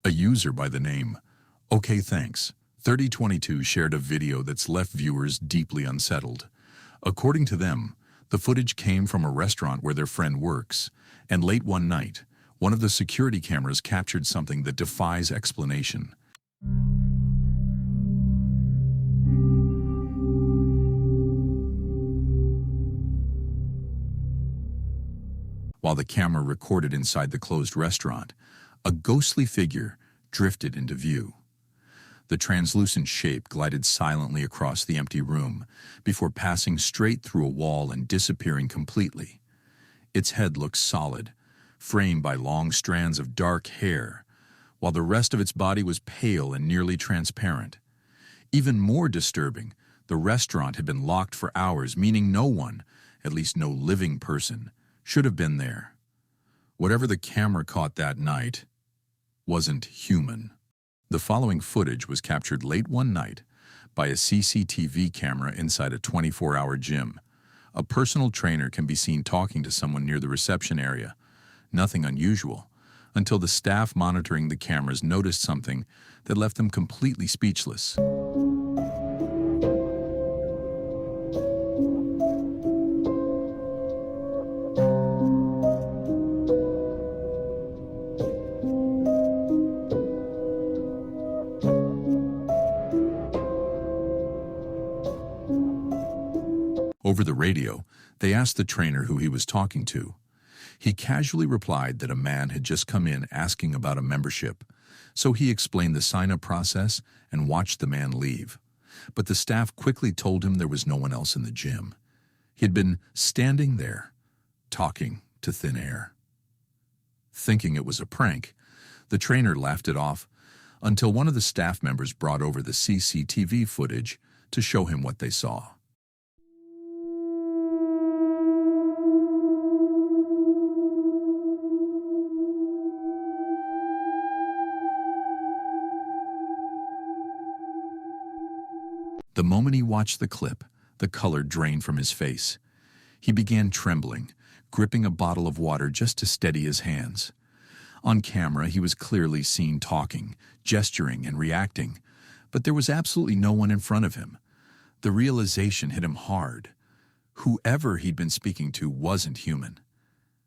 A user by the name OK Thanks 3022 shared a video that's left viewers deeply unsettled. According to them, the footage came from a restaurant where their friend works, and late one night, one of the security cameras captured something that defies explanation. While the camera recorded inside the closed restaurant, a ghostly figure drifted into view. The translucent shape glided silently across the empty room before passing straight through a wall and disappearing completely. Its head looked solid, framed by long strands of dark hair, while the rest of its body was pale and nearly transparent. Even more disturbing, the restaurant had been locked for hours, meaning no one, at least no living person, should have been there. Whatever the camera caught that night wasn't human. The following footage was captured late one night by a CCTV camera inside a 24-hour gym. A personal trainer can be seen talking to someone near the reception area. Nothing unusual, until the staff monitoring the cameras noticed something that left them completely speechless. Over the radio, they asked the trainer who he was talking to. He casually replied that a man had just come in asking about a membership, so he explained the sign-up process and watched the man leave. But the staff quickly told him there was no one else in the gym. He had been standing there, talking to thin air. Thinking it was a prank, the trainer laughed it off until one of the staff members brought over the CCTV footage to show him what they saw. The moment he watched the clip, the color drained from his face. He began trembling, gripping a bottle of water just to steady his hands. On camera, he was clearly seen talking, gesturing, and reacting, but there was absolutely no one in front of him. The realization hit him hard. Whoever he'd been speaking to wasn't human.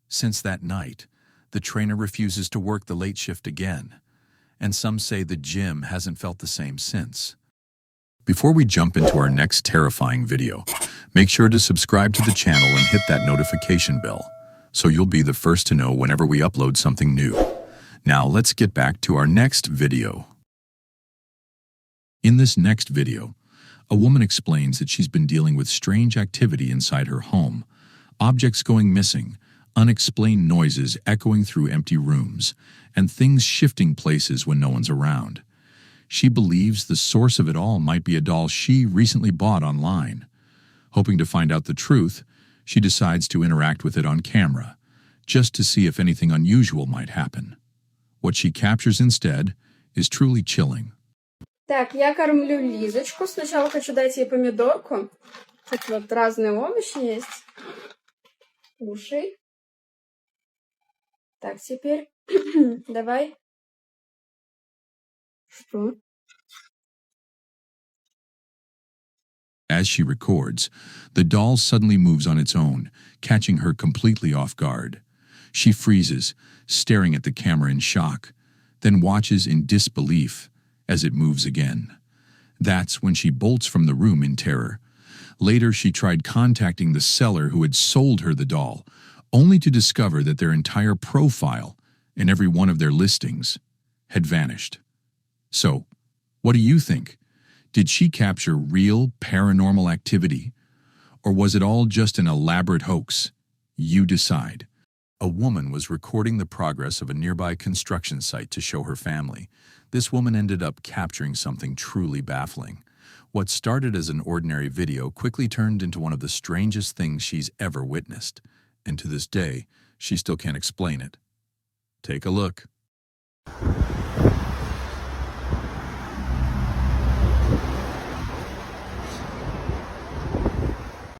Since that night, the trainer refuses to work the late shift again, and some say the gym hasn't felt the same since. Before we jump into our next terrifying video, make sure to subscribe to the channel and hit that notification bell, so you'll be the first to know whenever we upload something new. Now let's get back to our next video. In this next video, a woman explains that she's been dealing with strange activity inside her home, objects going missing, unexplained noises echoing through empty rooms, and things shifting places when no one's around. She believes the source of it all might be a doll she recently bought online. Hoping to find out the truth, she decides to interact with it on camera, just to see if anything unusual might happen. What she captures instead is truly chilling. Так, я кормлю Лизочку. Сначала хочу дать ей помидорку. Тут вот разные овощи есть. Кушай. Так, теперь давай. Что? As she records, the doll suddenly moves on its own, catching her completely off guard. She freezes, staring at the camera in shock, then watches in disbelief as it moves again. That's when she bolts from the room in terror. Later, she tried contacting the seller who had sold her the doll, only to discover that their entire profile and every one of their listings had vanished. So, what do you think? Did she capture real paranormal activity? Or was it all just an elaborate hoax? You decide. A woman was recording the progress of a nearby construction site to show her family. This woman ended up capturing something truly baffling. What started as an ordinary video quickly turned into one of the strangest things she's ever witnessed. And to this day, she still can't explain it. Take a look.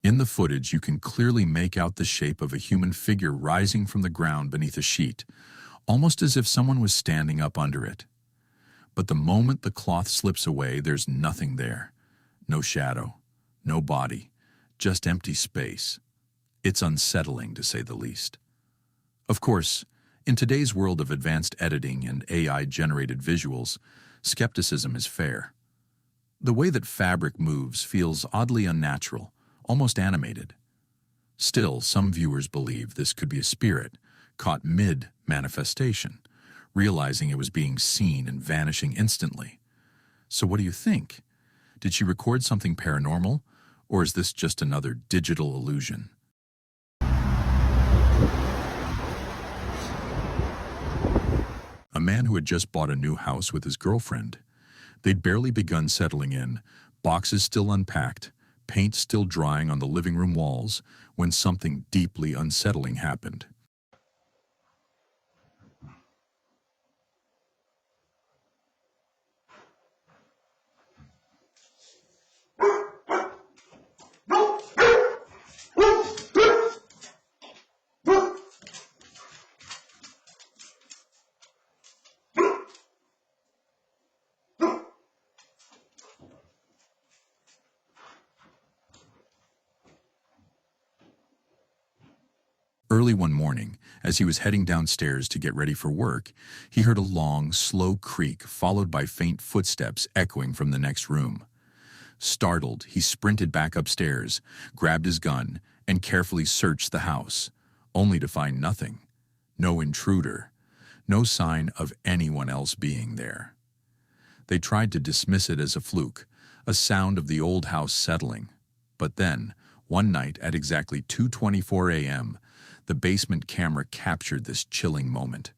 In the footage, you can clearly make out the shape of a human figure rising from the ground beneath a sheet, almost as if someone was standing up under it. But the moment the cloth slips away, there's nothing there. No shadow, no body, just empty space. It's unsettling, to say the least. Of course, in today's world of advanced editing and AI-generated visuals, skepticism is fair. The way that fabric moves feels oddly unnatural, almost animated. Still, some viewers believe this could be a spirit, caught mid-manifestation, realizing it was being seen and vanishing instantly. So what do you think? Did she record something paranormal, or is this just another digital illusion? A man who had just bought a new house with his girlfriend. They'd barely begun settling in, boxes still unpacked, paint still drying on the living room walls, when something deeply unsettling happened. Early one morning, as he was heading downstairs to get ready for work, he heard a long, slow creak followed by faint footsteps echoing from the next room. Startled, he sprinted back upstairs, grabbed his gun, and carefully searched the house, only to find nothing. No intruder, no sign of anyone else being there. They tried to dismiss it as a fluke, a sound of the old house settling. But then, one night at exactly 2:24 a.m., the basement camera captured this chilling moment.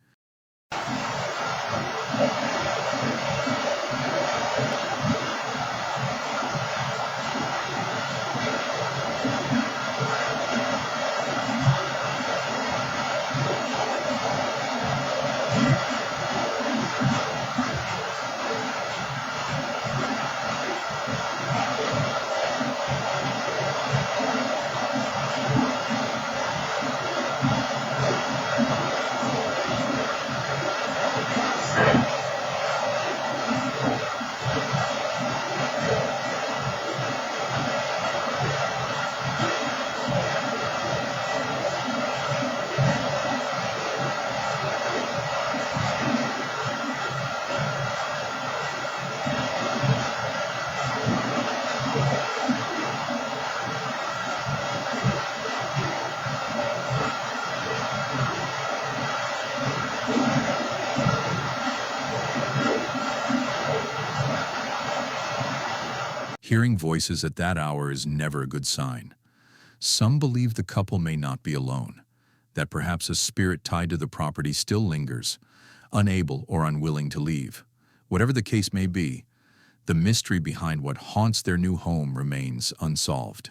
Hearing voices at that hour is never a good sign. Some believe the couple may not be alone, that perhaps a spirit tied to the property still lingers, unable or unwilling to leave. Whatever the case may be, the mystery behind what haunts their new home remains unsolved.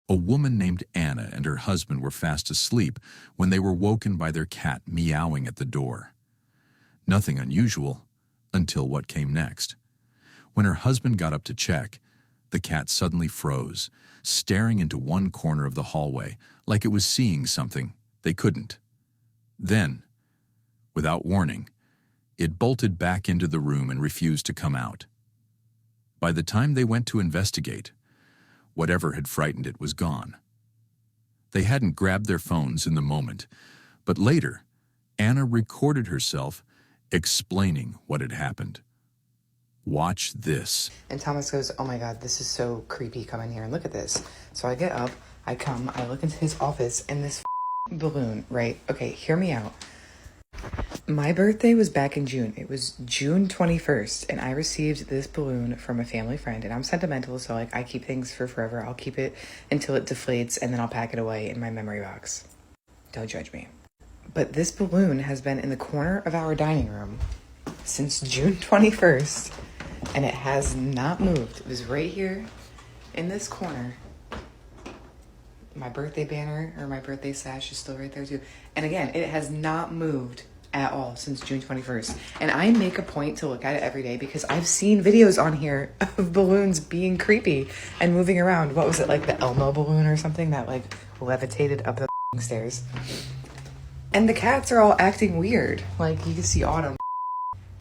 A woman named Anna and her husband were fast asleep when they were woken by their cat meowing at the door. Nothing unusual until what came next. When her husband got up to check, the cat suddenly froze, staring into one corner of the hallway like it was seeing something they couldn't. Then, without warning, it bolted back into the room and refused to come out. By the time they went to investigate, whatever had frightened it was gone. They hadn't grabbed their phones in the moment, but later, Anna recorded herself explaining what had happened. Watch this. And Thomas goes, oh my God, this is so creepy. Come in here and look at this. So I get up, I look into his office, and this balloon, right? Okay, hear me out. My birthday was back in June. It was June 21st, and I received this balloon from a family friend. And I'm sentimental, so like I keep things for forever. I'll keep it until it deflates, and then I'll pack it away in my memory box. Don't judge me. But this balloon has been in the corner of our dining room since June 21st. And it has not moved. It was right here in this corner. My birthday banner or my birthday sash is still right there too. And again, it has not moved at all since June 21st. And I make a point to look at it every day because I've seen videos on here of balloons being creepy and moving around. What was it, like the Elmo balloon or something that like levitated up the stairs? And the cats are all acting weird. Like you can see Autumn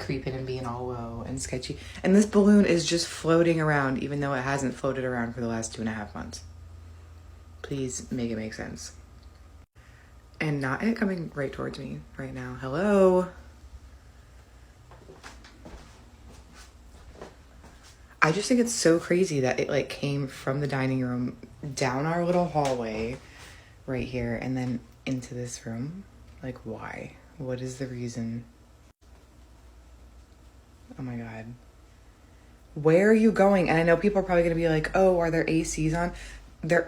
creeping and being all low and sketchy. And this balloon is just floating around, even though it hasn't floated around for the last 2.5 months. Please make it make sense. And not it coming right towards me right now. Hello? I just think it's so crazy that it like came from the dining room down our little hallway right here and then into this room. Like, why? What is the reason? Oh my God. Where are you going? And I know people are probably going to be like, oh, are there ACs on?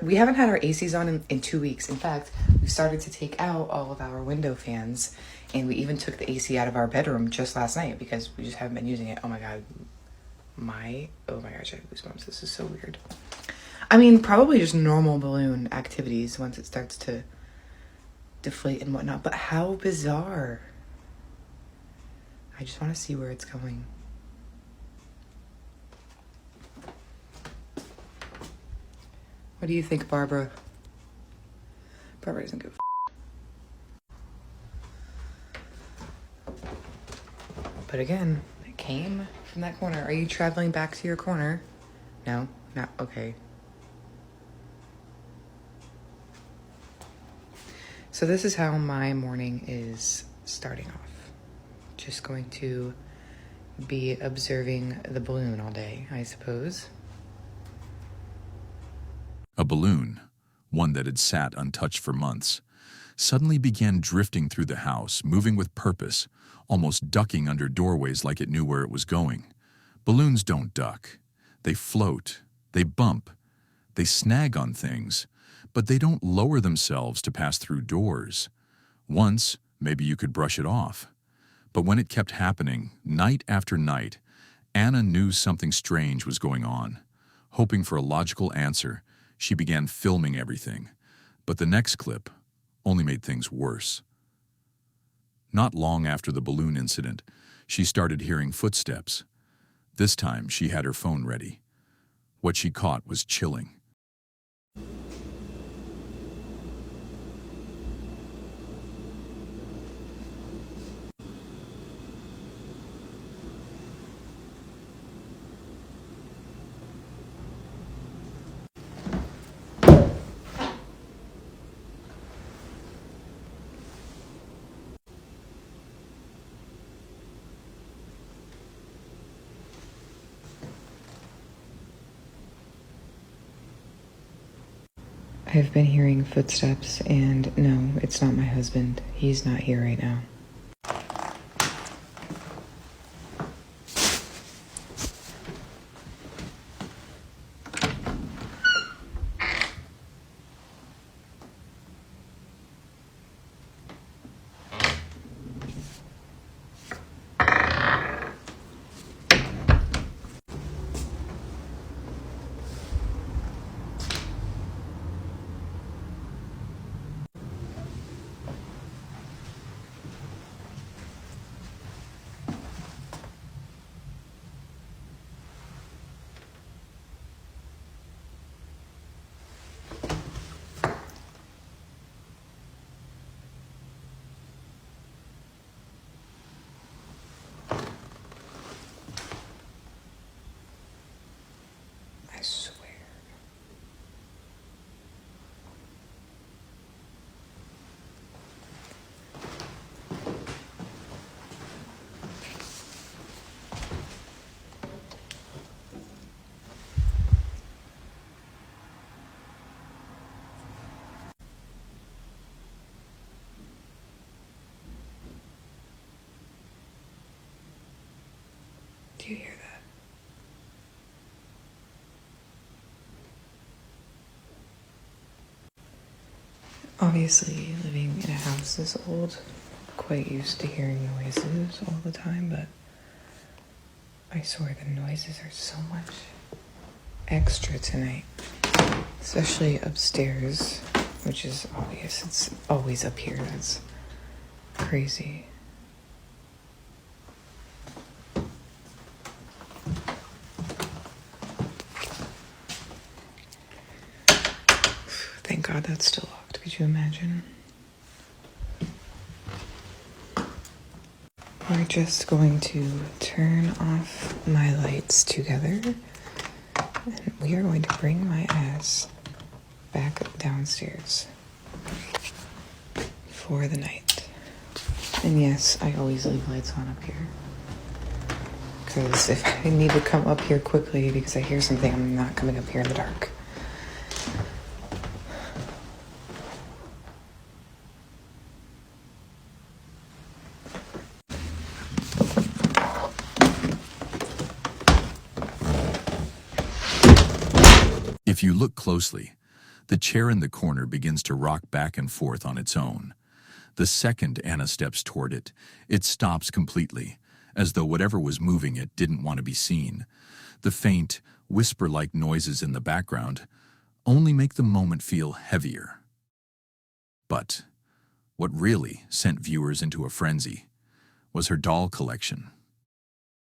We haven't had our ACs on in 2 weeks. In fact, we started to take out all of our window fans, and we even took the AC out of our bedroom just last night because we just haven't been using it. Oh my God. Oh my gosh, I have goosebumps. This is so weird. I mean, probably just normal balloon activities once it starts to deflate and whatnot, but how bizarre. I just want to see where it's going. What do you think, Barbara? Barbara doesn't give a But again, it came from that corner. Are you traveling back to your corner? No? No, okay. So this is how my morning is starting off. Just going to be observing the balloon all day, I suppose. A balloon, one that had sat untouched for months, suddenly began drifting through the house, moving with purpose, almost ducking under doorways like it knew where it was going. Balloons don't duck. They float, they bump, they snag on things, but they don't lower themselves to pass through doors. Once, maybe you could brush it off. But when it kept happening, night after night, Anna knew something strange was going on. Hoping for a logical answer, she began filming everything. But the next clip only made things worse. Not long after the balloon incident, she started hearing footsteps. This time, she had her phone ready. What she caught was chilling. I've been hearing footsteps, and no, it's not my husband. He's not here right now. I swear. Do you hear that? Obviously, living in a house this old, quite used to hearing noises all the time, but I swear the noises are so much extra tonight. Especially upstairs, which is obvious. It's always up here. That's crazy. Thank God that's still locked. Could you imagine? we're just going to turn off my lights together. And we are going to bring my ass back downstairs for the night. And yes, I always leave lights on up here. Because if I need to come up here quickly because I hear something, I'm not coming up here in the dark. If you look closely, the chair in the corner begins to rock back and forth on its own. The second Anna steps toward it, it stops completely, as though whatever was moving it didn't want to be seen. The faint, whisper-like noises in the background only make the moment feel heavier. But what really sent viewers into a frenzy was her doll collection.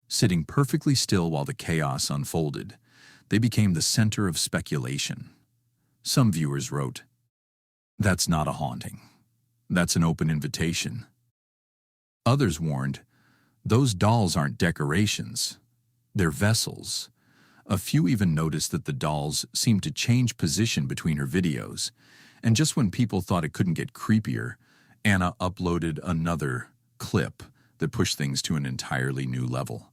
Sitting perfectly still while the chaos unfolded, they became the center of speculation. Some viewers wrote, "That's not a haunting. That's an open invitation." Others warned, "Those dolls aren't decorations. They're vessels." A few even noticed that the dolls seemed to change position between her videos. And just when people thought it couldn't get creepier, Anna uploaded another clip that pushed things to an entirely new level.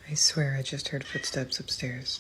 I swear I just heard footsteps upstairs.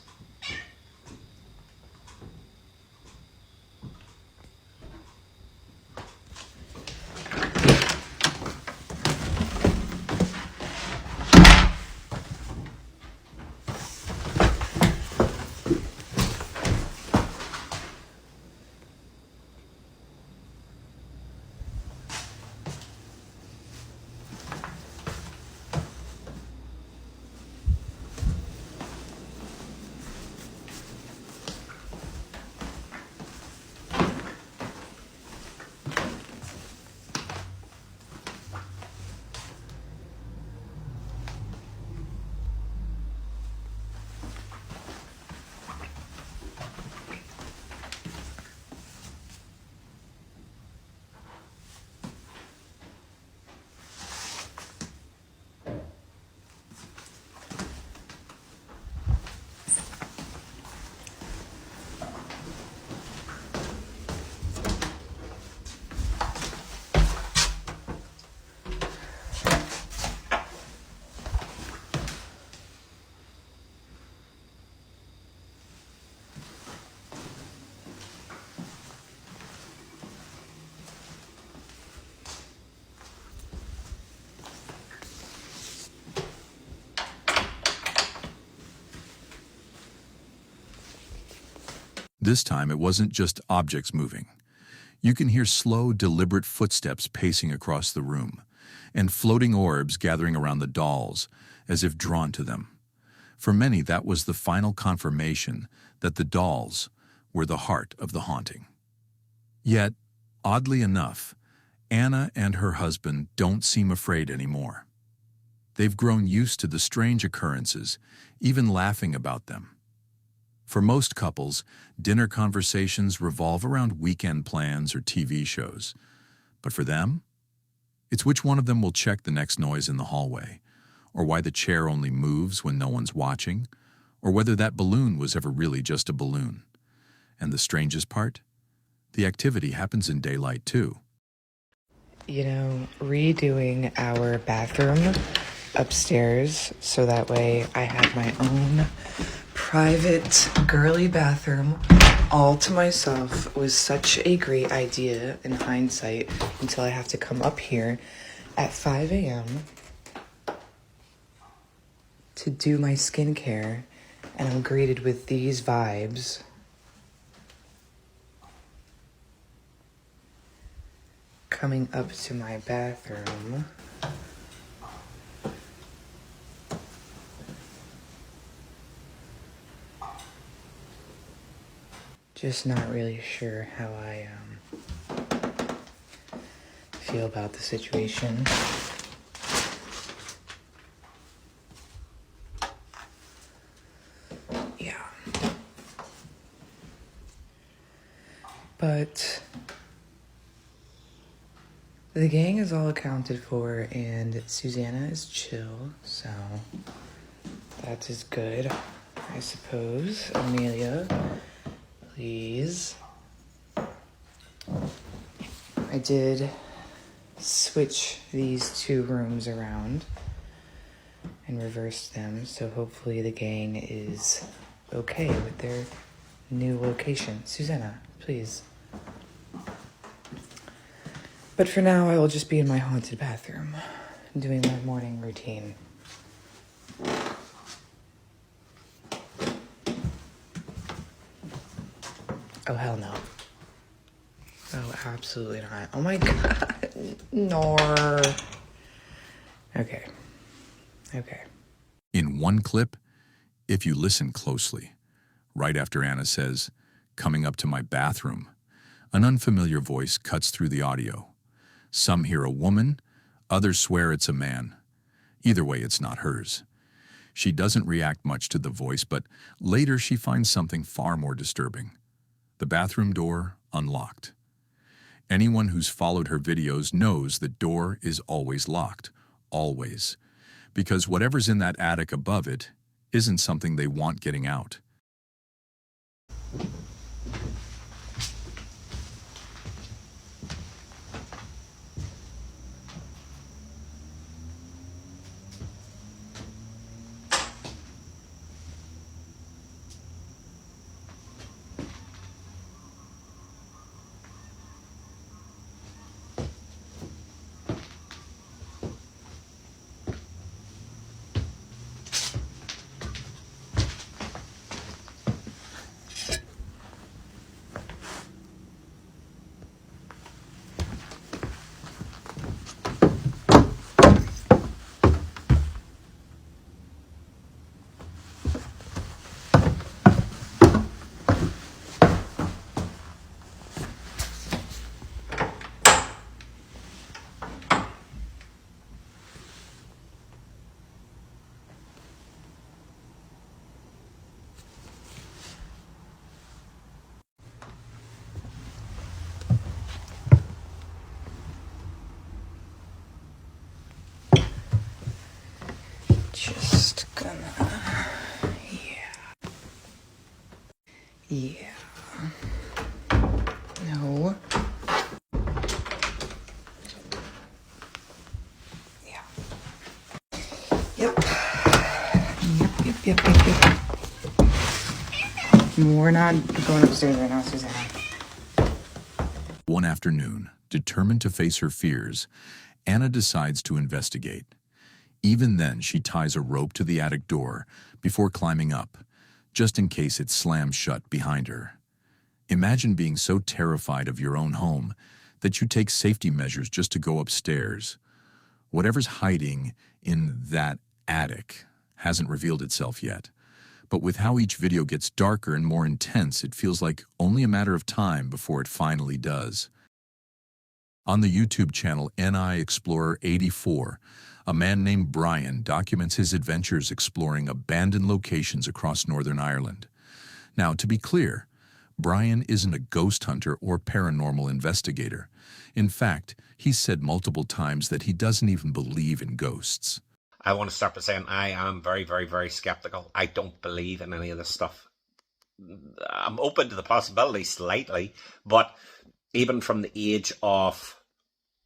This time, it wasn't just objects moving. You can hear slow, deliberate footsteps pacing across the room, and floating orbs gathering around the dolls, as if drawn to them. For many, that was the final confirmation that the dolls were the heart of the haunting. Yet, oddly enough, Anna and her husband don't seem afraid anymore. They've grown used to the strange occurrences, even laughing about them. For most couples, dinner conversations revolve around weekend plans or TV shows. But for them, it's which one of them will check the next noise in the hallway, or why the chair only moves when no one's watching, or whether that balloon was ever really just a balloon. And the strangest part? The activity happens in daylight too. You know, redoing our bathroom upstairs so that way I have my own private girly bathroom all to myself was such a great idea in hindsight until I have to come up here at 5 a.m. to do my skincare and I'm greeted with these vibes. Coming up to my bathroom. Just not really sure how I feel about the situation. Yeah. The gang is all accounted for, and Susanna is chill, so that is good, I suppose. Amelia, please. I did switch these two rooms around and reversed them, so hopefully the gang is okay with their new location. Susanna, please. But for now, I will just be in my haunted bathroom, doing my morning routine. Oh, hell no. Oh, absolutely not. Oh my god. Nor. Okay. In one clip, if you listen closely, right after Anna says, "Coming up to my bathroom," an unfamiliar voice cuts through the audio. Some hear a woman, others swear it's a man. Either way, it's not hers. She doesn't react much to the voice, but later she finds something far more disturbing. The bathroom door unlocked. Anyone who's followed her videos knows the door is always locked. Always. Because whatever's in that attic above it isn't something they want getting out. Just gonna. Yeah. No. Yeah. Yep. We're not going upstairs right now, Susanna. One afternoon, determined to face her fears, Anna decides to investigate. Even then, she ties a rope to the attic door before climbing up, just in case it slams shut behind her. Imagine being so terrified of your own home that you take safety measures just to go upstairs. Whatever's hiding in that attic hasn't revealed itself yet. But with how each video gets darker and more intense, it feels like only a matter of time before it finally does. On the YouTube channel NI Explorer 84, a man named Brian documents his adventures exploring abandoned locations across Northern Ireland. Now, to be clear, Brian isn't a ghost hunter or paranormal investigator. In fact, he's said multiple times that he doesn't even believe in ghosts. I want to start by saying I am very, very, very skeptical. I don't believe in any of this stuff. I'm open to the possibility slightly, but even from the age of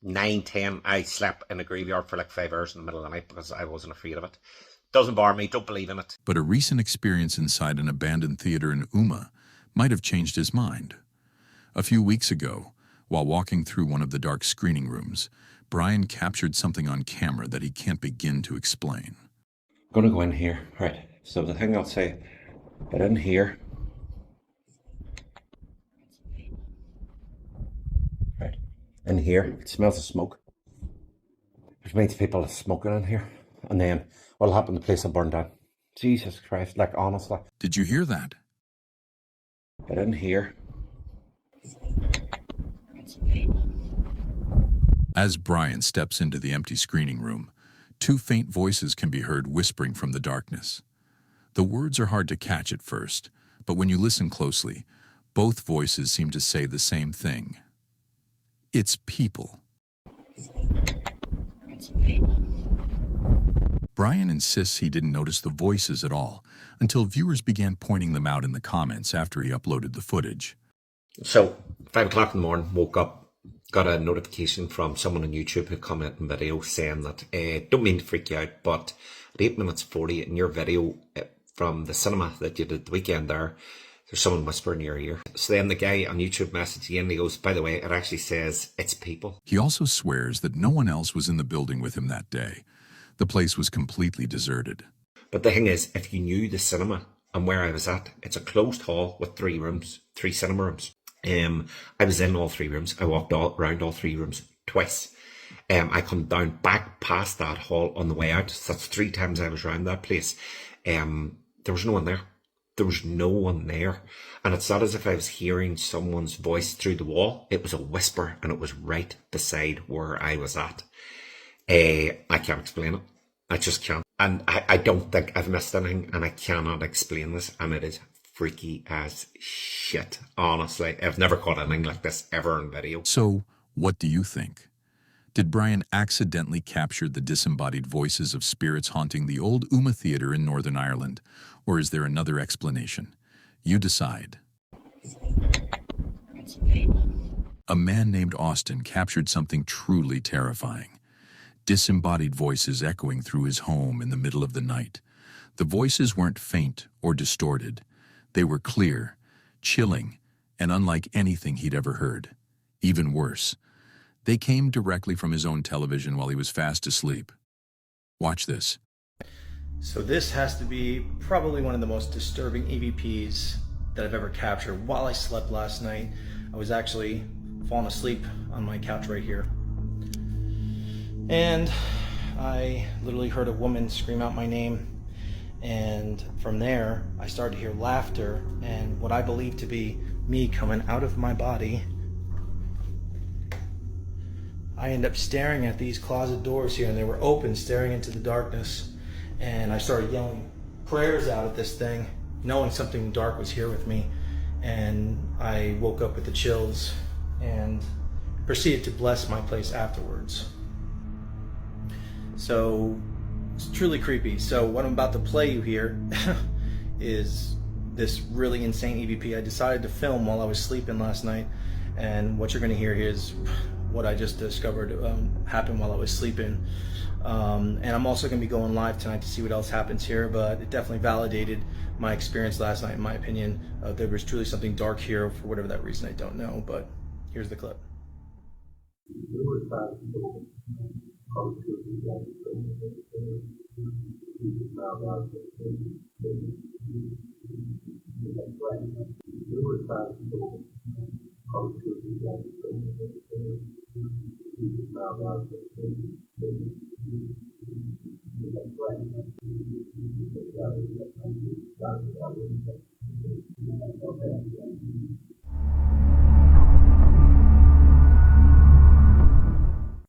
9, 10, I slept in a graveyard for like 5 hours in the middle of the night because I wasn't afraid of it. Doesn't bother me, don't believe in it. But a recent experience inside an abandoned theater in Uma might have changed his mind. A few weeks ago, while walking through one of the dark screening rooms, Brian captured something on camera that he can't begin to explain. I'm going to go in here. Right, so the thing I'll say, get in here. Right, in here, it smells of smoke. Which means people are smoking in here. And then what'll happen, the place will burn down. Jesus Christ, like honestly. Did you hear that? Get in here. As Brian steps into the empty screening room, two faint voices can be heard whispering from the darkness. The words are hard to catch at first, but when you listen closely, both voices seem to say the same thing. It's people. Brian insists he didn't notice the voices at all until viewers began pointing them out in the comments after he uploaded the footage. So, 5 o'clock in the morning, woke up, got a notification from someone on YouTube who commented in video saying that, don't mean to freak you out, but at 8 minutes 40 in your video from the cinema that you did the weekend there's someone whispering in your ear. So then the guy on YouTube messaged again, he goes, by the way, it actually says it's people. He also swears that no one else was in the building with him that day. The place was completely deserted. But the thing is, if you knew the cinema and where I was at, it's a closed hall with 3 rooms, 3 cinema rooms. I was in all 3 rooms. I walked around all 3 rooms twice. I come down back past that hall on the way out. So that's 3 times I was around that place. There was no one there. There was no one there. And it's not as if I was hearing someone's voice through the wall. It was a whisper, and it was right beside where I was at. I can't explain it. I just can't. And I don't think I've missed anything, and I cannot explain this, and it is freaky as shit. Honestly, I've never caught anything like this ever in video. So, what do you think? Did Brian accidentally capture the disembodied voices of spirits haunting the old Uma Theatre in Northern Ireland? Or is there another explanation? You decide. A man named Austin captured something truly terrifying. Disembodied voices echoing through his home in the middle of the night. The voices weren't faint or distorted. They were clear, chilling, and unlike anything he'd ever heard. Even worse, they came directly from his own television while he was fast asleep. Watch this. So this has to be probably one of the most disturbing EVPs that I've ever captured. While I slept last night, I was actually falling asleep on my couch right here. And I literally heard a woman scream out my name. And from there, I started to hear laughter and what I believe to be me coming out of my body. I end up staring at these closet doors here, and they were open, staring into the darkness. And I started yelling prayers out at this thing, knowing something dark was here with me. And I woke up with the chills and proceeded to bless my place afterwards. So it's truly creepy. So what I'm about to play you here is this really insane EVP I decided to film while I was sleeping last night. And what you're going to hear here is what I just discovered happened while I was sleeping. And I'm also going to be going live tonight to see what else happens here, but it definitely validated my experience last night, in my opinion. There was truly something dark here for whatever that reason, I don't know, but here's the clip.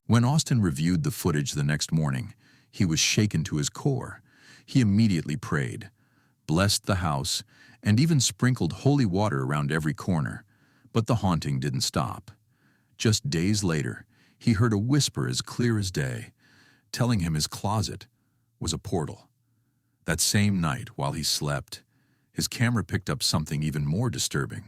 When Austin reviewed the footage the next morning, he was shaken to his core. He immediately prayed, blessed the house, and even sprinkled holy water around every corner. But the haunting didn't stop. Just days later, he heard a whisper as clear as day, telling him his closet was a portal. That same night, while he slept, his camera picked up something even more disturbing.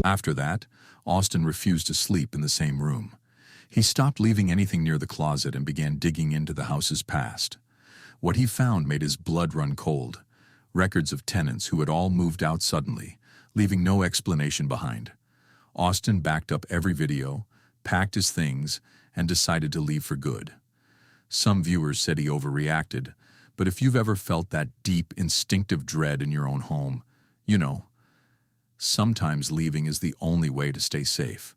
After that, Austin refused to sleep in the same room. He stopped leaving anything near the closet and began digging into the house's past. What he found made his blood run cold. Records of tenants who had all moved out suddenly, leaving no explanation behind. Austin backed up every video, packed his things, and decided to leave for good. Some viewers said he overreacted, but if you've ever felt that deep, instinctive dread in your own home, you know, sometimes leaving is the only way to stay safe.